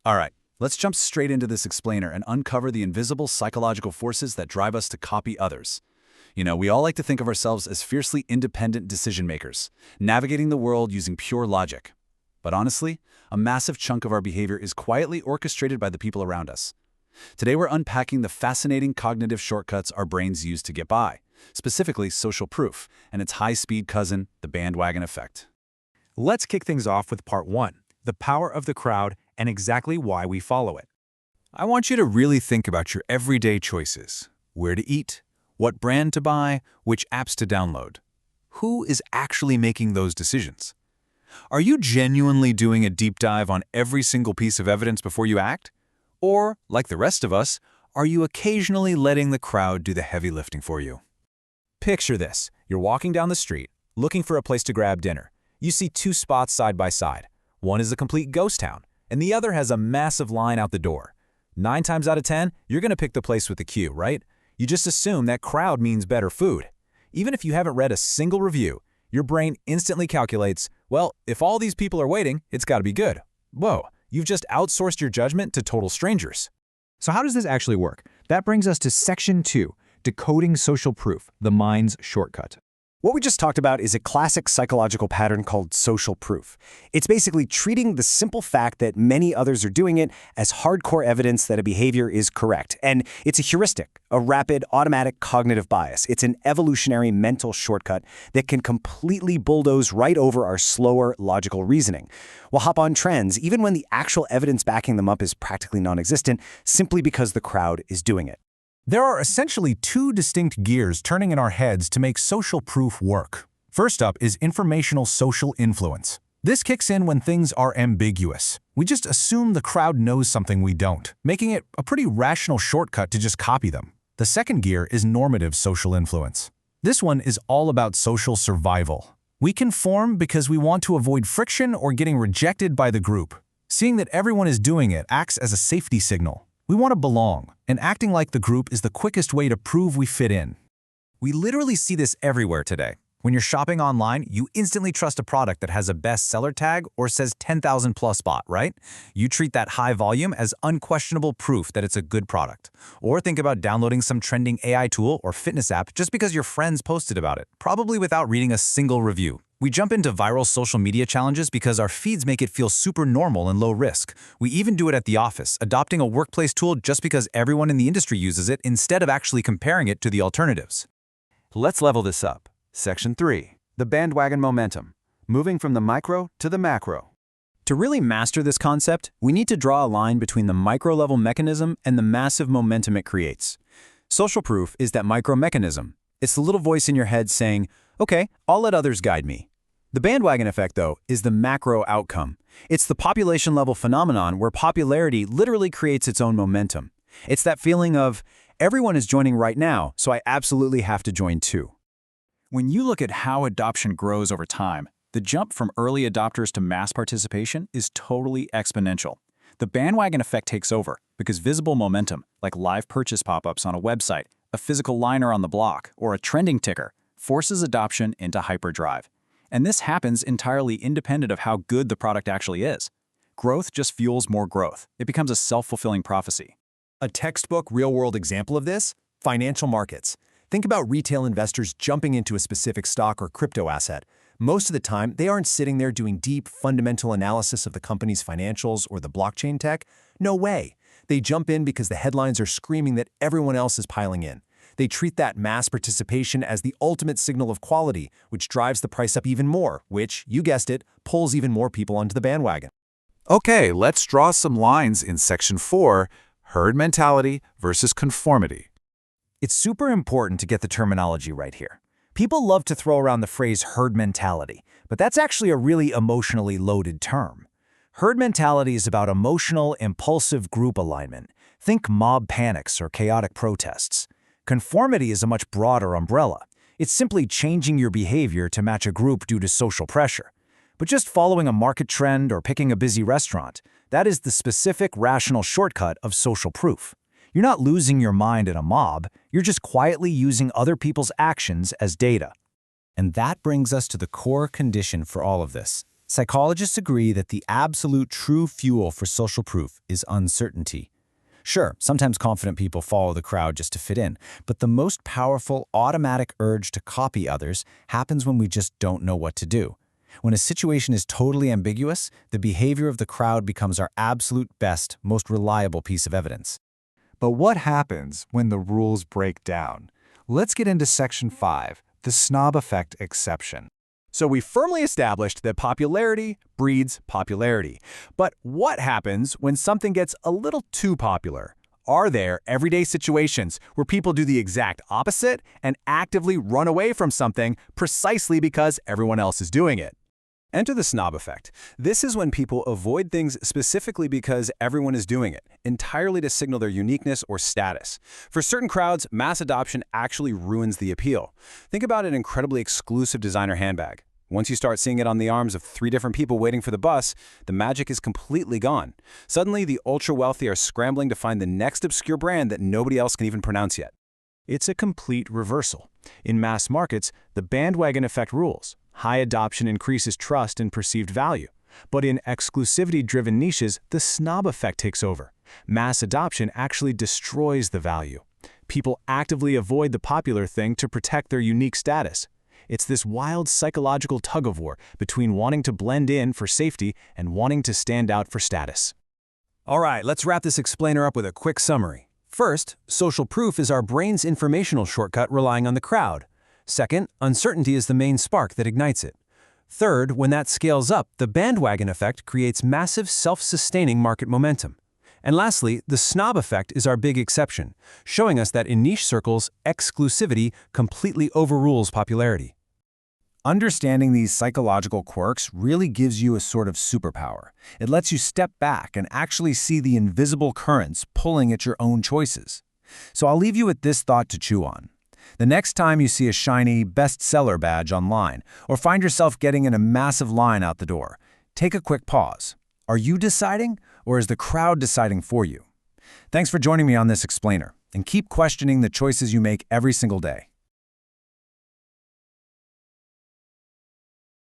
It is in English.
All right, let's jump straight into this explainer and uncover the invisible psychological forces that drive us to copy others. We all like to think of ourselves as fiercely independent decision makers, navigating the world using pure logic. But honestly, a massive chunk of our behavior is quietly orchestrated by the people around us. Today we're unpacking the fascinating cognitive shortcuts our brains use to get by, specifically social proof and its high-speed cousin, the bandwagon effect. Let's kick things off with part 1, the power of the crowd and exactly why we follow it. I want you to really think about your everyday choices. Where to eat, what brand to buy, which apps to download. Who is actually making those decisions? Are you genuinely doing a deep dive on every single piece of evidence before you act? Or, like the rest of us, are you occasionally letting the crowd do the heavy lifting for you? Picture this. You're walking down the street, looking for a place to grab dinner. You see two spots side by side. One is a complete ghost town, and the other has a massive line out the door. 9 times out of 10, you're going to pick the place with the queue, right? You just assume that crowd means better food. Even if you haven't read a single review, your brain instantly calculates, well, if all these people are waiting, it's got to be good. Whoa, you've just outsourced your judgment to total strangers. So how does this actually work? That brings us to section 2, decoding social proof, the mind's shortcut. What we just talked about is a classic psychological pattern called social proof. It's basically treating the simple fact that many others are doing it as hardcore evidence that a behavior is correct. And it's a heuristic, a rapid, automatic cognitive bias. It's an evolutionary mental shortcut that can completely bulldoze right over our slower, logical reasoning. We'll hop on trends, even when the actual evidence backing them up is practically non-existent, simply because the crowd is doing it. There are essentially 2 distinct gears turning in our heads to make social proof work. First up is informational social influence. This kicks in when things are ambiguous. We just assume the crowd knows something we don't, making it a pretty rational shortcut to just copy them. The second gear is normative social influence. This one is all about social survival. We conform because we want to avoid friction or getting rejected by the group. Seeing that everyone is doing it acts as a safety signal. We want to belong, and acting like the group is the quickest way to prove we fit in. We literally see this everywhere today. When you're shopping online, you instantly trust a product that has a bestseller tag or says 10,000 plus spot, right? You treat that high volume as unquestionable proof that it's a good product. Or think about downloading some trending AI tool or fitness app just because your friends posted about it, probably without reading a single review. We jump into viral social media challenges because our feeds make it feel super normal and low risk. We even do it at the office, adopting a workplace tool just because everyone in the industry uses it instead of actually comparing it to the alternatives. Let's level this up. Section 3, the bandwagon momentum, moving from the micro to the macro. To really master this concept, we need to draw a line between the micro-level mechanism and the massive momentum it creates. Social proof is that micro-mechanism. It's the little voice in your head saying, okay, I'll let others guide me. The bandwagon effect, though, is the macro outcome. It's the population-level phenomenon where popularity literally creates its own momentum. It's that feeling of, everyone is joining right now, so I absolutely have to join too. When you look at how adoption grows over time, the jump from early adopters to mass participation is totally exponential. The bandwagon effect takes over because visible momentum, like live purchase pop-ups on a website, a physical liner on the block, or a trending ticker, forces adoption into hyperdrive. And this happens entirely independent of how good the product actually is. Growth just fuels more growth. It becomes a self-fulfilling prophecy. A textbook real-world example of this? Financial markets. Think about retail investors jumping into a specific stock or crypto asset. Most of the time, they aren't sitting there doing deep, fundamental analysis of the company's financials or the blockchain tech. No way. They jump in because the headlines are screaming that everyone else is piling in. They treat that mass participation as the ultimate signal of quality, which drives the price up even more, which, you guessed it, pulls even more people onto the bandwagon. Okay, let's draw some lines in Section 4, herd mentality versus conformity. It's super important to get the terminology right here. People love to throw around the phrase herd mentality, but that's actually a really emotionally loaded term. Herd mentality is about emotional, impulsive group alignment. Think mob panics or chaotic protests. Conformity is a much broader umbrella. It's simply changing your behavior to match a group due to social pressure. But just following a market trend or picking a busy restaurant, that is the specific rational shortcut of social proof. You're not losing your mind in a mob, you're just quietly using other people's actions as data. And that brings us to the core condition for all of this, Psychologists agree that the absolute true fuel for social proof is uncertainty. Sure, sometimes confident people follow the crowd just to fit in, but the most powerful automatic urge to copy others happens when we just don't know what to do. When a situation is totally ambiguous, the behavior of the crowd becomes our absolute best, most reliable piece of evidence. But what happens when the rules break down? Let's get into Section 5, the snob effect exception. So we firmly established that popularity breeds popularity. But what happens when something gets a little too popular? Are there everyday situations where people do the exact opposite and actively run away from something precisely because everyone else is doing it? Enter the snob effect. This is when people avoid things specifically because everyone is doing it, entirely to signal their uniqueness or status. For certain crowds, mass adoption actually ruins the appeal. Think about an incredibly exclusive designer handbag. Once you start seeing it on the arms of 3 different people waiting for the bus, the magic is completely gone. Suddenly, the ultra-wealthy are scrambling to find the next obscure brand that nobody else can even pronounce yet. It's a complete reversal. In mass markets, the bandwagon effect rules. High adoption increases trust and perceived value. But in exclusivity-driven niches, the snob effect takes over. Mass adoption actually destroys the value. People actively avoid the popular thing to protect their unique status. It's this wild psychological tug-of-war between wanting to blend in for safety and wanting to stand out for status. All right, let's wrap this explainer up with a quick summary. First, social proof is our brain's informational shortcut relying on the crowd. Second, uncertainty is the main spark that ignites it. Third, when that scales up, the bandwagon effect creates massive self-sustaining market momentum. And lastly, the snob effect is our big exception, showing us that in niche circles, exclusivity completely overrules popularity. Understanding these psychological quirks really gives you a sort of superpower. It lets you step back and actually see the invisible currents pulling at your own choices. So I'll leave you with this thought to chew on. The next time you see a shiny bestseller badge online or find yourself getting in a massive line out the door, take a quick pause. Are you deciding, or is the crowd deciding for you? Thanks for joining me on this explainer, and keep questioning the choices you make every single day.